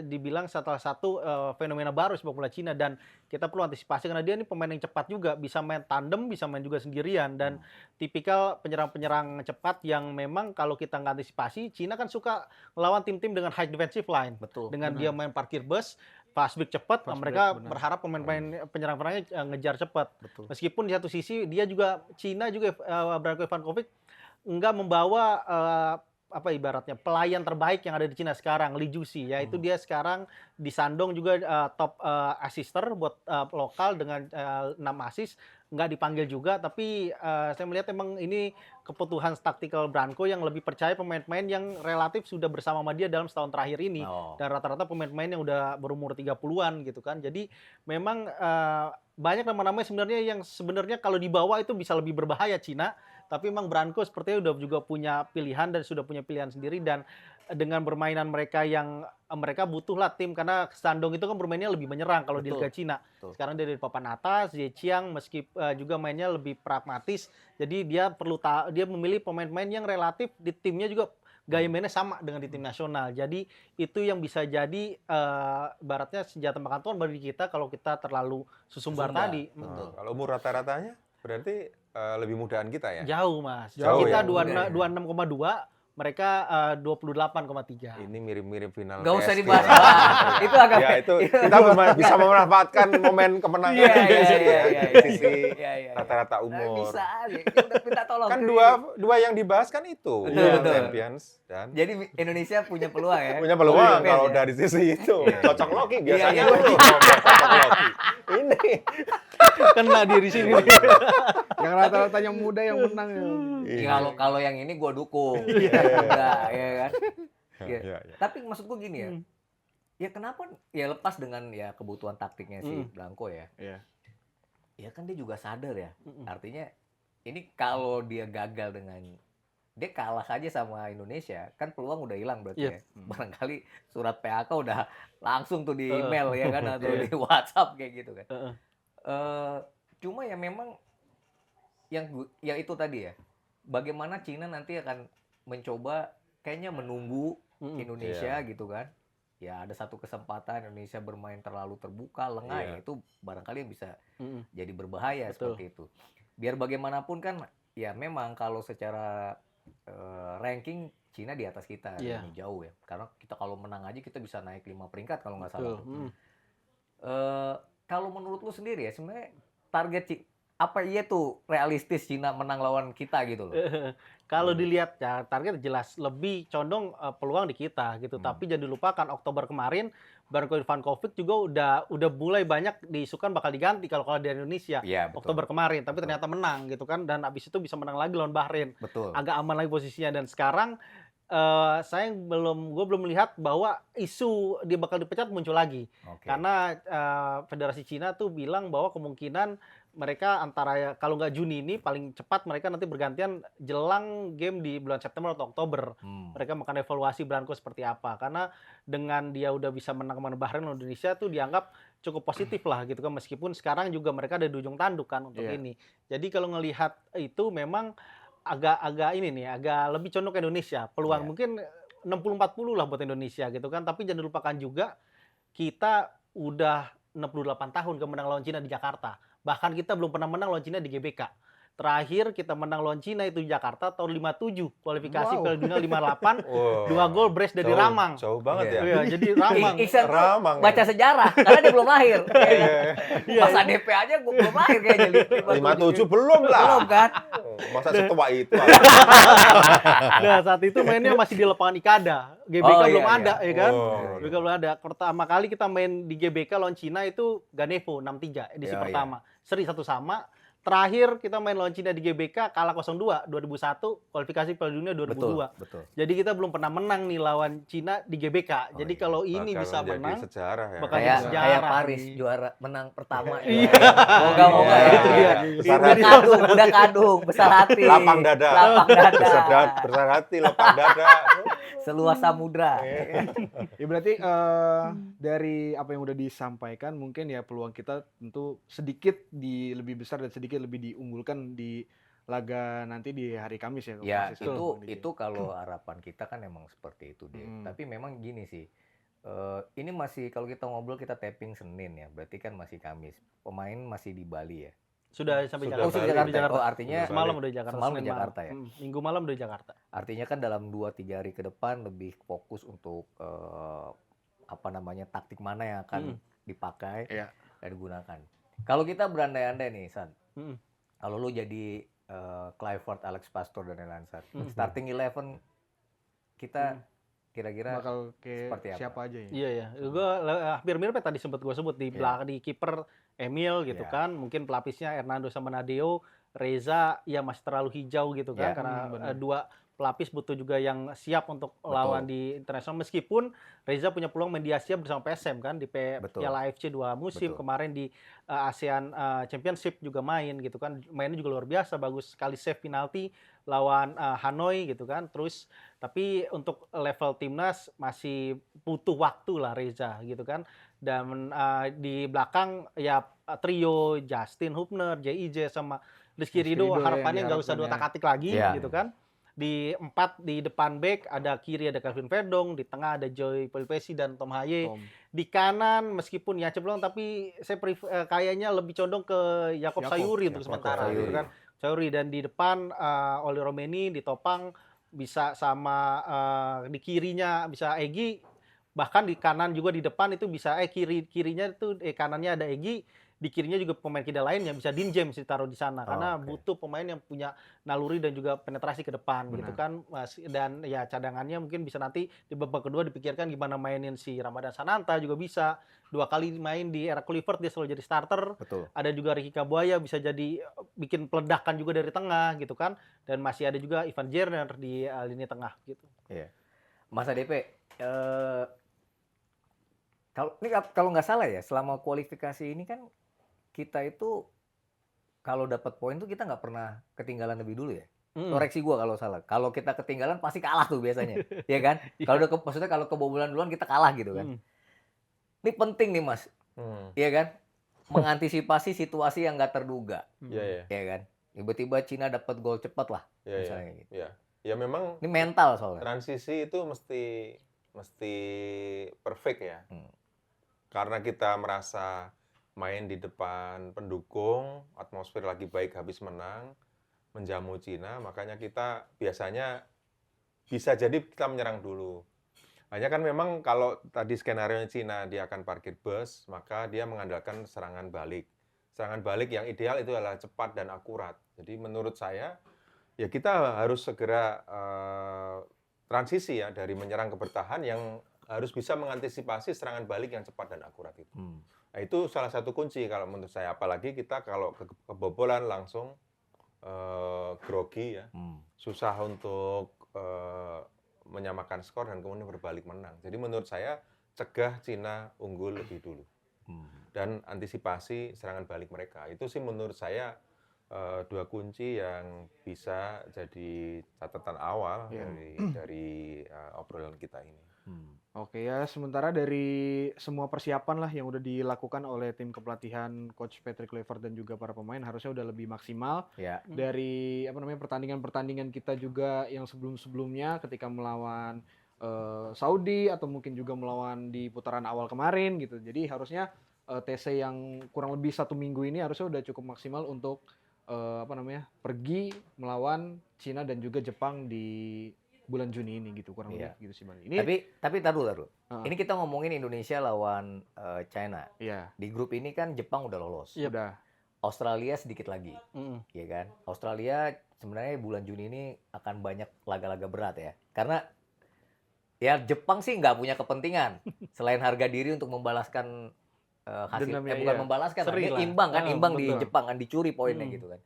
dibilang salah satu fenomena baru sepak bola Cina dan kita perlu antisipasi karena dia ini pemain yang cepat juga, bisa main tandem, bisa main juga sendirian dan tipikal penyerang-penyerang cepat yang memang kalau kita nggak antisipasi, Cina kan suka melawan tim-tim dengan high defensive line. Betul. Dengan dia main parkir bus, fast break cepat, mereka berharap pemain-pemain penyerang-penyerangnya ngejar cepat. Betul. Meskipun di satu sisi dia juga Cina juga Branko Ivankovic nggak membawa apa ibaratnya pelayan terbaik yang ada di Cina sekarang, Li Juxi, yaitu dia sekarang disandung juga top assister buat lokal dengan 6 assist, nggak dipanggil juga, tapi saya melihat emang ini kebutuhan taktikal Branko yang lebih percaya pemain-pemain yang relatif sudah bersama sama dia dalam setahun terakhir ini, dan rata-rata pemain-pemain yang udah berumur 30-an gitu kan, jadi memang banyak nama-nama yang sebenarnya kalau dibawa itu bisa lebih berbahaya Cina. Tapi memang Branko sepertinya udah juga punya pilihan dan sudah punya pilihan sendiri dan dengan permainan mereka yang mereka butuhlah tim karena Shandong itu kan bermainnya lebih menyerang kalau di Liga Cina. Sekarang dia dari papan atas, Zhejiang juga mainnya lebih pragmatis. Jadi dia dia memilih pemain-pemain yang relatif di timnya juga gaya mainnya sama dengan di tim nasional. Jadi itu yang bisa jadi baratnya senjata makan tuan bagi kita kalau kita terlalu susumbar tadi. Kalau umur rata-ratanya berarti lebih mudahan kita ya? Jauh, Mas. Jauh kita ya? 26,2, mereka 28,3. Ini mirip-mirip final. Nggak usah PSG. dibahas lah. Itu agak Ya, itu kita bisa memanfaatkan momen kemenangan di situ ya, di sisi rata-rata umur. Bisa aja. Udah minta tolong. Kan dua yang dibahas kan itu, Betul. Champions dan Jadi Indonesia punya peluang ya. punya peluang kalau ya. dari sisi itu. Cocok loki biasanya Iya. dulu cocok loki. Ini Kena diri sini. Yang rata-ratanya muda yang menang. Ya, kalau yang ini gue dukung. Udah, ya kan. Ya. Iya. Tapi maksud gue gini ya. Ya kenapa ya lepas dengan ya kebutuhan taktiknya si Branko ya. Iya. Ya kan dia juga sadar ya. Artinya ini kalau dia gagal dengan dia kalah saja sama Indonesia, kan peluang udah hilang berarti ya. Barangkali surat PHK udah langsung tuh di email ya kan atau di WhatsApp kayak gitu kan. Cuma ya memang yang itu tadi ya. Bagaimana Cina nanti akan mencoba kayaknya menunggu Indonesia gitu kan. Ya ada satu kesempatan Indonesia bermain terlalu terbuka, lengah ya itu barangkali bisa jadi berbahaya seperti itu. Biar bagaimanapun kan ya memang kalau secara ranking Cina di atas kita ini jauh ya. Karena kita kalau menang aja kita bisa naik 5 peringkat kalau nggak salah. Kalau menurut lu sendiri ya sebenarnya target apa iya tuh realistis Cina menang lawan kita gitu loh? Kalau dilihat ya target jelas lebih condong peluang di kita gitu. Tapi jangan dilupakan Oktober kemarin Branko Ivankovic juga udah mulai banyak diisukan bakal diganti kalau di Indonesia. Iya, Oktober kemarin, tapi ternyata menang gitu kan dan abis itu bisa menang lagi lawan Bahrain. Betul. Agak aman lagi posisinya dan sekarang gue belum melihat bahwa isu dia bakal dipecat muncul lagi. Karena Federasi Cina tuh bilang bahwa kemungkinan mereka antara kalau nggak Juni ini paling cepat mereka nanti bergantian jelang game di bulan September atau Oktober. Mereka akan evaluasi Branko seperti apa. Karena dengan dia udah bisa menang lawan Bahrain lawan Indonesia tuh dianggap cukup positif lah gitu kan. Meskipun sekarang juga mereka ada di ujung tanduk kan untuk ini. Jadi kalau ngelihat itu memang agak ini nih, agak lebih condong ke Indonesia. Peluang mungkin 60-40 lah buat Indonesia gitu kan. Tapi jangan lupakan juga kita udah 68 tahun kemenang lawan Cina di Jakarta. Bahkan kita belum pernah menang lawan Cina di GBK. Terakhir kita menang lawan Cina itu di Jakarta tahun 57, kualifikasi Piala Dunia 58, 2 gol brace dari Ramang. Jauh banget ya. Iya, jadi Ramang. Iksan tuh Ramang. baca sejarah karena dia belum lahir. Pas ADP aja gue belum lahir kayaknya. 57 belum lah. Belum kan? Masa setua itu. Nah, saat itu mainnya masih di lapangan Ikada. GBK belum ada, ya kan? GBK belum ada. Pertama kali kita main di GBK lawan Cina itu Ganevo 6-3 edisi pertama. Seri 1-1. Terakhir kita main lawan Cina di GBK kalah 0-2 2001, kualifikasi Piala Dunia 2002. Betul. Jadi kita belum pernah menang nih lawan Cina di GBK. Jadi kalau ini bisa menang sejarah ya. bakal jadi sejarah. Kayak Paris juara menang pertama. Iya. Moga-moga ya. Itu dia. Udah kadung, besar hati. Lapang dada. Lapang dada. Besar hati, lapang dada. seluas samudra. Ya berarti dari apa yang udah disampaikan mungkin ya peluang kita tentu sedikit lebih besar dan sedikit lebih diunggulkan di laga nanti di hari Kamis ya. Ya persis sama Bang DJ. itu kalau harapan kita kan emang seperti itu deh. Tapi memang gini sih, ini masih kalau kita ngobrol kita tapping Senin ya, berarti kan masih Kamis. Pemain masih di Bali ya. Sudah sampai Sudah Jakarta. Oh sudah Bali. Jakarta. Oh artinya Sudah Semalam udah di Jakarta. Semalam di Senin malam. Jakarta ya? Minggu malam udah di Jakarta. artinya kan dalam 2-3 hari ke depan lebih fokus untuk apa namanya taktik mana yang akan dipakai Iya. dan digunakan. Kalau kita berandai-andai nih, San, Mm. kalau lu jadi Clifford, Alex Pastor dan lain-lain, starting 11 kita kira-kira bakal ke seperti apa? siapa aja ya? Iya ya, gue hampir mirip ya tadi sempat gue sebut di belakang di kiper Emil gitu Iya. kan, mungkin pelapisnya Hernando sama Nadeo, Reza ya masih terlalu hijau gitu kan, Iya. karena Benar. dua pelapis butuh juga yang siap untuk Betul. lawan di internasional. Meskipun Reza punya peluang main di Asia bersama PSM kan di Betul. Piala AFC 2 musim, Betul. kemarin di ASEAN Championship juga main gitu kan, mainnya juga luar biasa, bagus sekali save penalti lawan Hanoi gitu kan. Terus tapi untuk level timnas masih butuh waktu lah Reza gitu kan. Dan di belakang ya trio Justin Hubner, JIJ sama Rizky Rizky Ridho Ridho yang harapannya nggak usah diharapkan ya. otak-atik lagi Iya. gitu kan. Di 4 di depan back ada kiri ada Calvin Verdong, di tengah ada Joy Pelipesi dan Tom Haye. Tom. Di kanan meskipun ya ceblong tapi saya kayaknya lebih condong ke Yakob Sayuri untuk Yakob sementara Sayuri. gitu kan. Sayuri dan di depan Oli Romeni, di topang bisa sama di kirinya bisa Egi, bahkan di kanan juga di depan itu bisa kirinya itu kanannya ada Egi, di kirinya juga pemain kidal lain yang bisa Dean James ditaruh di sana karena oke. butuh pemain yang punya naluri dan juga penetrasi ke depan Benar. gitu kan. Dan ya cadangannya mungkin bisa nanti di babak kedua dipikirkan gimana mainin si Ramadan Sananta juga bisa 2 kali main di era Clifford dia selalu jadi starter. Betul. Ada juga Ricky Kabuaya bisa jadi bikin peledakan juga dari tengah gitu kan, dan masih ada juga Ivan Jerner di lini tengah gitu. Iya. Mas ADP, kalau nggak salah ya, selama kualifikasi ini kan kita itu kalau dapat poin tuh kita nggak pernah ketinggalan lebih dulu ya. Koreksi gua kalau salah. Kalau kita ketinggalan pasti kalah tuh biasanya, ya kan? Kalau udah maksudnya kalau kebobolan duluan kita kalah gitu kan. Ini penting nih Mas, ya kan? Mengantisipasi situasi yang nggak terduga, Iya, iya. ya kan? Tiba-tiba Cina dapat gol cepat lah, Iya, iya. misalnya gitu. Iya. Ya memang Ini mental soalnya. transisi itu mesti perfect ya. Karena kita merasa main di depan pendukung, atmosfer lagi baik habis menang, menjamu Cina, makanya kita biasanya bisa jadi kita menyerang dulu. Hanya kan memang kalau tadi skenario Cina dia akan parkir bus, maka dia mengandalkan serangan balik. Serangan balik yang ideal itu adalah cepat dan akurat. Jadi menurut saya ya kita harus segera transisi ya dari menyerang ke bertahan yang harus bisa mengantisipasi serangan balik yang cepat dan akurat itu. Nah, itu salah satu kunci kalau menurut saya. Apalagi kita kalau kebobolan langsung grogi ya, susah untuk menyamakan skor dan kemudian berbalik menang. Jadi menurut saya cegah Cina unggul lebih dulu dan antisipasi serangan balik mereka. Itu sih menurut saya dua kunci yang bisa jadi catatan awal dari obrolan kita ini. Oke ya, sementara dari semua persiapan lah yang udah dilakukan oleh tim kepelatihan Coach Patrick Kluivert dan juga para pemain harusnya udah lebih maksimal. Ya. Dari pertandingan-pertandingan kita juga yang sebelum-sebelumnya ketika melawan Saudi atau mungkin juga melawan di putaran awal kemarin gitu. Jadi harusnya TC yang kurang lebih 1 minggu ini harusnya udah cukup maksimal untuk pergi melawan Cina dan juga Jepang di bulan Juni ini gitu kurang lebih gitu sih Bang. Ini Tapi taruh. Ini kita ngomongin Indonesia lawan China. iya, Di grup ini kan Jepang udah lolos. udah. Australia sedikit lagi, ya kan? Australia sebenarnya bulan Juni ini akan banyak laga-laga berat ya. Karena ya Jepang sih nggak punya kepentingan selain harga diri untuk membalaskan hasil, Dendamnya, bukan iya. membalaskan, Seri dia lah. imbang kan, imbang di betul. Jepang kan, dicuri poinnya gitu kan.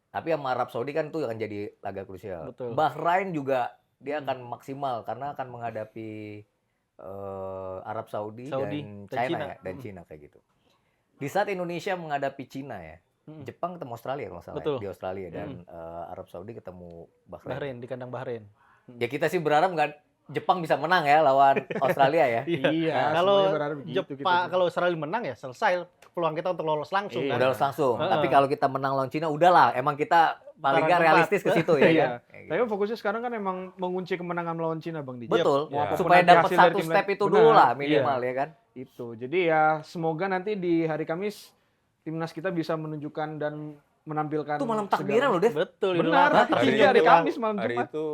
Tapi sama Arab Saudi kan itu akan jadi laga krusial. Betul. Bahrain juga dia akan maksimal karena akan menghadapi Arab Saudi dan dan China. China ya, dan Cina kayak gitu. Di saat Indonesia menghadapi Cina ya, Jepang ketemu Australia kalau nggak salah Betul. di Australia dan Arab Saudi ketemu Bahrain. Bahrain di kandang Bahrain. Ya kita sih berharap nggak Jepang bisa menang ya lawan Australia ya. Iya, Kalau semuanya berharap begitu Jepang, kita. kalau Australia menang ya selesai peluang kita untuk lolos langsung Iya. kan. Udah langsung. Heeh. Tapi kalau kita menang lawan Cina, udahlah. Emang kita paling nggak Tempat. realistis ke situ ya Iya. kan. Kayak gitu. Tapi fokusnya sekarang kan emang mengunci kemenangan melawan Cina, Bang Dija. Betul. Mau Ya. apapun Supaya nanti dapat hasil dari satu tim step lain. itu Benar, dulu lah iya. minimal ya kan. Itu. Jadi ya semoga nanti di hari Kamis timnas kita bisa menunjukkan dan menampilkan Itu malam segala- takbiran loh, Dev. Betul. Idul Benar, Adha. hari, Hari hari itu- Kamis malam Hari Jumat. itu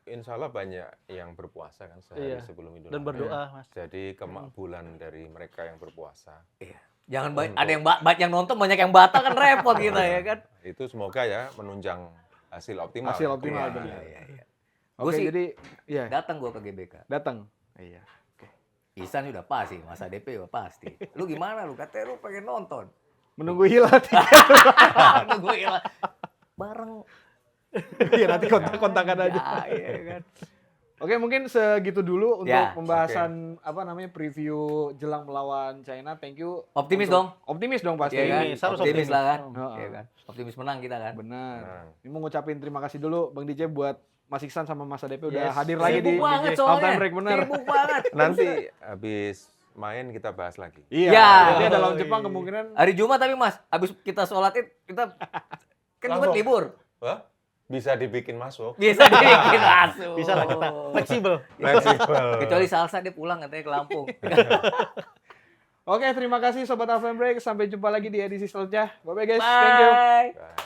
insya Allah banyak yang berpuasa kan sehari Iya. sebelum Idul Dan Adha. berdoa, Mas. Jadi kemakbulan dari mereka yang berpuasa. Jangan Untuk- ada yang banyak yang nonton, banyak yang batal kan repot kita ya kan. Itu semoga ya menunjang hasil optimal. Hasil optimal, Iya. benar. Iya. Oke, Gua sih- jadi ya Datang gua ke GBK. datang. Iya. Ihsan udah pasti, Mas ADP udah pasti. Lu gimana lu? Katanya lu pengen nonton. Menunggu hilal. Gue ilah. Bareng. Iya, nanti kontak-kontakan aja. Iya kan. Oke, mungkin segitu dulu untuk Ya, pembahasan apa namanya preview jelang melawan China. Thank you. Optimis untuk- dong. Optimis dong pasti. Iya kan? Optimis, harus Optimis lah kan. Heeh. Iya kan. Optimis menang kita kan. Benar. Nah, Ini mau ngucapin terima kasih dulu Bang DJ buat Mas Iksan sama Mas ADP udah Yes. hadir lagi di Sibuk banget halftime soalnya. break, bener. Sibuk banget. nanti habis main kita bahas lagi. Iya. Ya. Jadi ada lawan Jepang kemungkinan Hari Jumat tapi Mas, habis kita sholat Id, kita kan Jumat Langsung. libur. Wah, bisa dibikin masuk. Bisa dibikin masuk. Bisa lah kita fleksibel. Fleksibel. Kecuali Salsa dia pulang katanya ke Lampung. Oke, terima kasih Sobat Halftime Break. Sampai jumpa lagi di edisi selanjutnya. Bye-bye guys. Thank you. Bye. Bye.